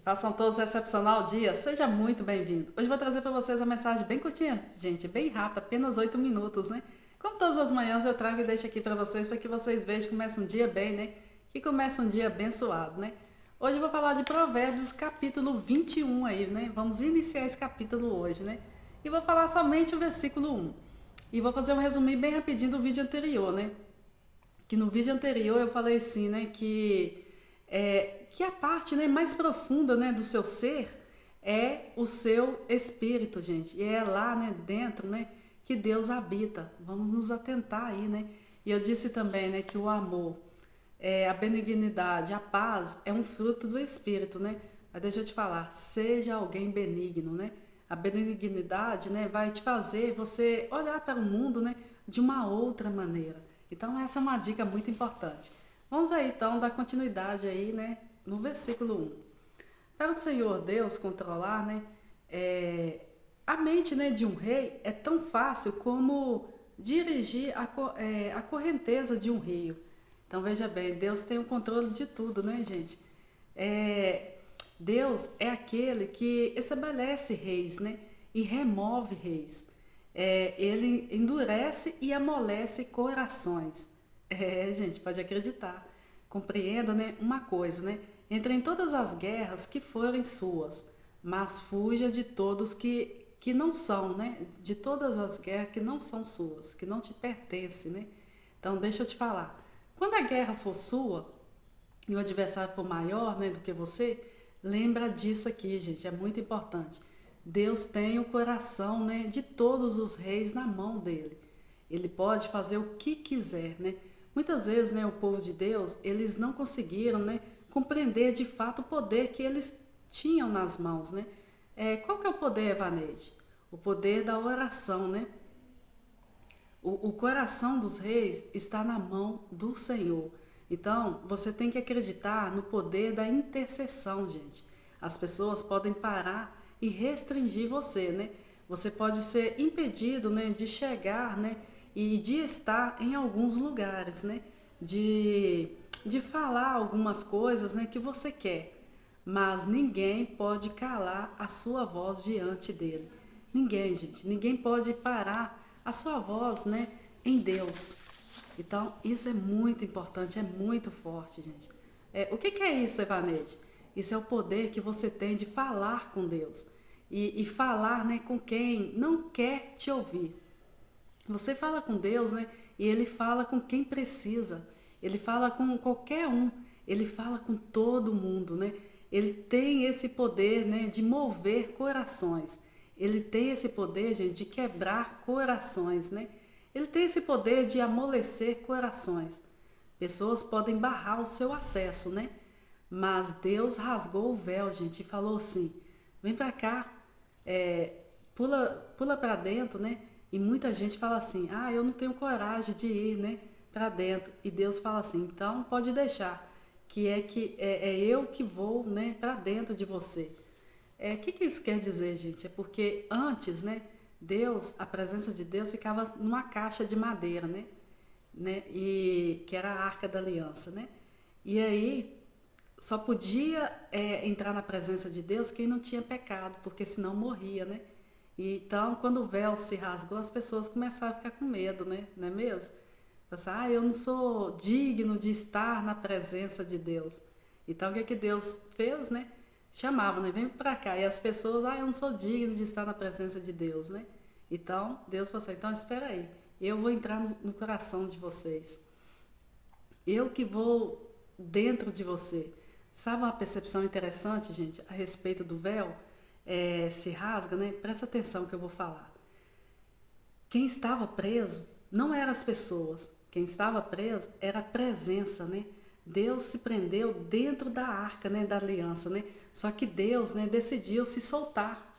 Façam todos um excepcional dia. Seja muito bem-vindo. Hoje vou trazer para vocês uma mensagem bem curtinha, gente, bem rápida, apenas 8 minutos, né? Como todas as manhãs eu trago e deixo aqui para que vocês vejam que começa um dia bem, né? Que começa um dia abençoado, né? Hoje eu vou falar de Provérbios, capítulo 21 aí, né? Vamos iniciar esse capítulo hoje, né? E vou falar somente o versículo 1. E vou fazer um resuminho bem rapidinho do vídeo anterior, né? Que no vídeo anterior eu falei assim, né, que a parte, né, mais profunda, né, do seu ser é o seu espírito, gente. E é lá, né, dentro, né, que Deus habita. Vamos nos atentar aí, né? E eu disse também, né, que o amor, a benignidade, a paz é um fruto do espírito, né? Mas deixa eu te falar, seja alguém benigno, né? A benignidade, né, vai te fazer você olhar para o mundo, né, de uma outra maneira. Então essa é uma dica muito importante. Vamos aí então dar continuidade aí, né, no versículo 1. Para o Senhor Deus controlar, né, a mente, né, de um rei é tão fácil como dirigir a correnteza de um rio. Então veja bem, Deus tem o controle de tudo, né, gente? É, Deus é aquele que estabelece reis, né, e remove reis. Ele endurece e amolece corações. Gente, pode acreditar. Compreenda, né, uma coisa, né? Entre em todas as guerras que forem suas, mas fuja de todos que não são, né? De todas as guerras que não são suas, que não te pertencem, né? Então, deixa eu te falar. Quando a guerra for sua e o adversário for maior, né, do que você, lembra disso aqui, gente, é muito importante. Deus tem o coração, né, de todos os reis na mão dele. Ele pode fazer o que quiser, né? Muitas vezes, né, o povo de Deus, eles não conseguiram, né, compreender de fato o poder que eles tinham nas mãos, né? Qual que é o poder, Evaneide? O poder da oração, né? O coração dos reis está na mão do Senhor. Então, você tem que acreditar no poder da intercessão, gente. As pessoas podem parar e restringir você, né? Você pode ser impedido, né, de chegar, né, e de estar em alguns lugares, né? De falar algumas coisas, né, que você quer. Mas ninguém pode calar a sua voz diante dele. Ninguém, gente. Ninguém pode parar a sua voz, né, em Deus. Então, isso é muito importante, é muito forte, gente. O que é isso, Evanete? Isso é o poder que você tem de falar com Deus. E falar, né, com quem não quer te ouvir. Você fala com Deus, né? E Ele fala com quem precisa. Ele fala com qualquer um. Ele fala com todo mundo, né? Ele tem esse poder, né, de mover corações. Ele tem esse poder, gente, de quebrar corações, né? Ele tem esse poder de amolecer corações. Pessoas podem barrar o seu acesso, né? Mas Deus rasgou o véu, gente, e falou assim: vem pra cá, pula para dentro, né? E muita gente fala assim: ah, eu não tenho coragem de ir, né, para dentro. E Deus fala assim: então pode deixar, que é eu que vou, né, para dentro de você. Que isso quer dizer, gente? É porque antes, né, Deus, a presença de Deus ficava numa caixa de madeira, né, e que era a Arca da Aliança, né? E aí só podia entrar na presença de Deus quem não tinha pecado, porque senão morria, né? E, então, quando o véu se rasgou, as pessoas começaram a ficar com medo, né? Não é mesmo? Pensar, eu não sou digno de estar na presença de Deus. Então, o que que Deus fez, né? Chamava, né? Vem pra cá. E as pessoas, eu não sou digno de estar na presença de Deus, né? Então, Deus falou assim: então, espera aí. Eu vou entrar no coração de vocês. Eu que vou dentro de você. Sabe uma percepção interessante, gente, a respeito do véu? Se rasga, né? Presta atenção que eu vou falar. Quem estava preso não eram as pessoas. Quem estava preso era a presença, né? Deus se prendeu dentro da arca, né, da aliança, né? Só que Deus, né, decidiu se soltar.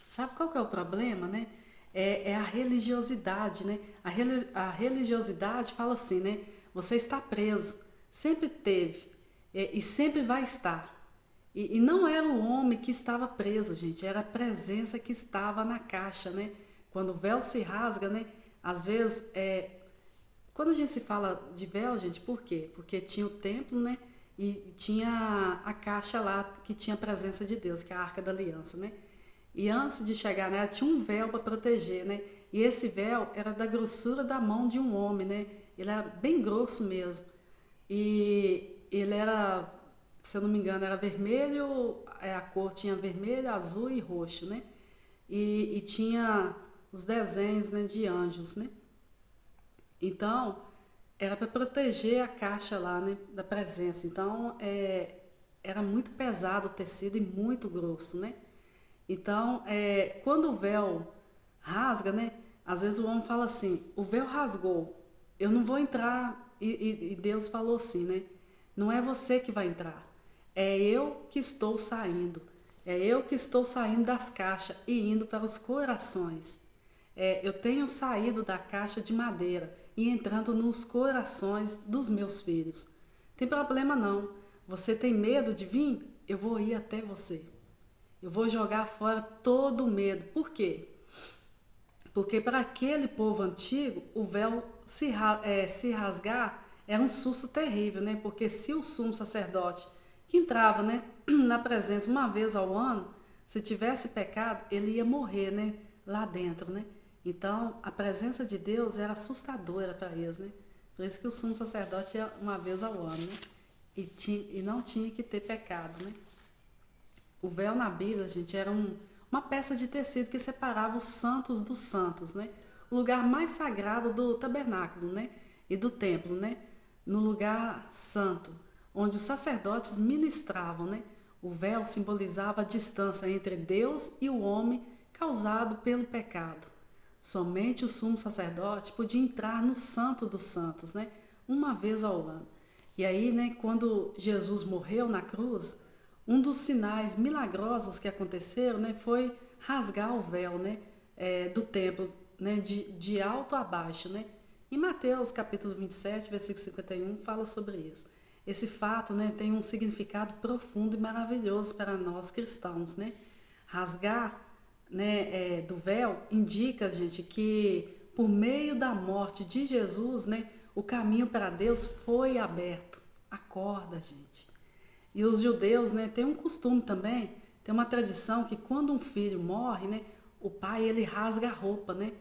Sabe qual que é o problema, né? É a religiosidade, né? A religiosidade fala assim, né? Você está preso, sempre teve, e sempre vai estar. E não era o homem que estava preso, gente, era a presença que estava na caixa, né? Quando o véu se rasga, né? Às vezes, quando a gente se fala de véu, gente, por quê? Porque tinha o templo, né? e tinha a caixa lá que tinha a presença de Deus, que é a Arca da Aliança, né? E antes de chegar nela, tinha um véu para proteger, né? E esse véu era da grossura da mão de um homem, né? Ele era bem grosso mesmo. E ele era, se eu não me engano, era vermelho, a cor tinha vermelho, azul e roxo, né? E tinha os desenhos, né, de anjos, né? Então, era para proteger a caixa lá, né, da presença. Então, era muito pesado o tecido e muito grosso, né? Então, quando o véu rasga, né? Às vezes o homem fala assim, o véu rasgou, eu não vou entrar. E Deus falou assim, né? Não é você que vai entrar, é eu que estou saindo. É eu que estou saindo das caixas e indo para os corações. Eu tenho saído da caixa de madeira e entrando nos corações dos meus filhos. Tem problema não. Você tem medo de vir? Eu vou ir até você. Eu vou jogar fora todo o medo. Por quê? Porque para aquele povo antigo, o véu se rasgar era um susto terrível, né? Porque se o sumo sacerdote, que entrava, né, na presença uma vez ao ano, se tivesse pecado, ele ia morrer, né, lá dentro, né? Então, a presença de Deus era assustadora para eles, né? Por isso que o sumo sacerdote ia uma vez ao ano, né? E não tinha que ter pecado, né? O véu na Bíblia, gente, era uma peça de tecido que separava os santos dos santos, né? O lugar mais sagrado do tabernáculo, né? E do templo, né? No lugar santo, onde os sacerdotes ministravam, né? O véu simbolizava a distância entre Deus e o homem causado pelo pecado. Somente o sumo sacerdote podia entrar no santo dos santos, né? Uma vez ao ano. E aí, né, quando Jesus morreu na cruz, um dos sinais milagrosos que aconteceram, né, foi rasgar o véu, né, do templo, né, de alto a baixo, né. Em Mateus capítulo 27, versículo 51, fala sobre isso. Esse fato, né, tem um significado profundo e maravilhoso para nós cristãos, né. Rasgar, né, do véu indica, gente, que por meio da morte de Jesus, né, o caminho para Deus foi aberto. Acorda, gente. E os judeus, né, têm um costume também, tem uma tradição que quando um filho morre, né, o pai ele rasga a roupa, né?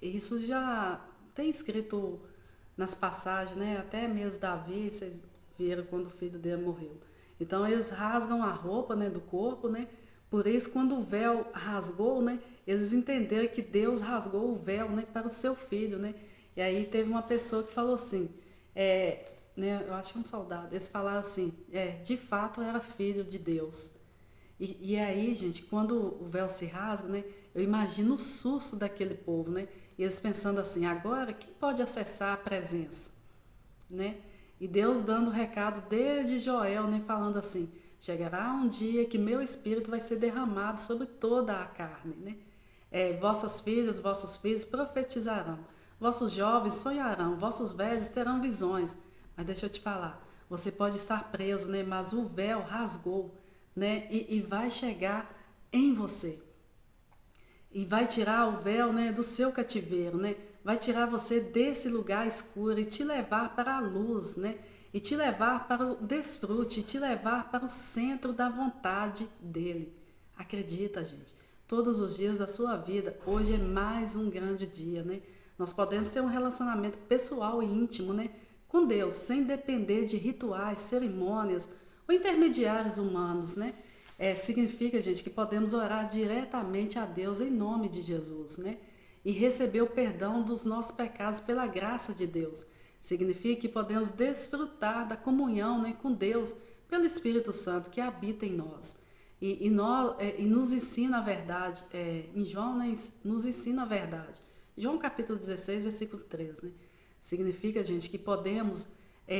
Isso já tem escrito nas passagens, né? Até mesmo Davi, vocês viram quando o filho dele morreu. Então eles rasgam a roupa, né, do corpo, né? Por isso quando o véu rasgou, né, eles entenderam que Deus rasgou o véu, né, para o seu filho, né? E aí teve uma pessoa que falou assim, né, eu acho que um soldado, eles falaram assim, de fato era filho de Deus. E aí, gente, quando o véu se rasga, né, eu imagino o susto daquele povo, né? E eles pensando assim, agora quem pode acessar a presença, né? E Deus dando o recado desde Joel, né, falando assim, chegará um dia que meu espírito vai ser derramado sobre toda a carne, né? Vossas filhas, vossos filhos profetizarão, vossos jovens sonharão, vossos velhos terão visões. Mas deixa eu te falar, você pode estar preso, né? Mas o véu rasgou, né? E vai chegar em você. E vai tirar o véu, né, do seu cativeiro, né? Vai tirar você desse lugar escuro e te levar para a luz, né? E te levar para o desfrute, e te levar para o centro da vontade dele. Acredita, gente. Todos os dias da sua vida, hoje é mais um grande dia, né? Nós podemos ter um relacionamento pessoal e íntimo, né, com Deus, sem depender de rituais, cerimônias ou intermediários humanos, né? Significa, gente, que podemos orar diretamente a Deus em nome de Jesus, né? E receber o perdão dos nossos pecados pela graça de Deus. Significa que podemos desfrutar da comunhão, né, com Deus pelo Espírito Santo que habita em nós. E nos ensina a verdade, em João, né, nos ensina a verdade. João capítulo 16, versículo 3, né? Significa, gente, que podemos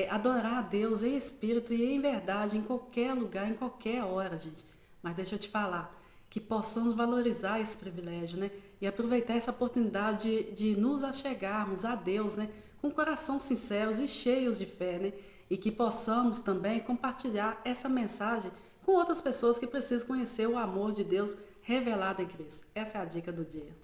adorar a Deus em espírito e em verdade, em qualquer lugar, em qualquer hora, gente. Mas deixa eu te falar, que possamos valorizar esse privilégio, né? E aproveitar essa oportunidade de nos achegarmos a Deus, né? Com coração sinceros e cheios de fé, né? E que possamos também compartilhar essa mensagem com outras pessoas que precisam conhecer o amor de Deus revelado em Cristo. Essa é a dica do dia.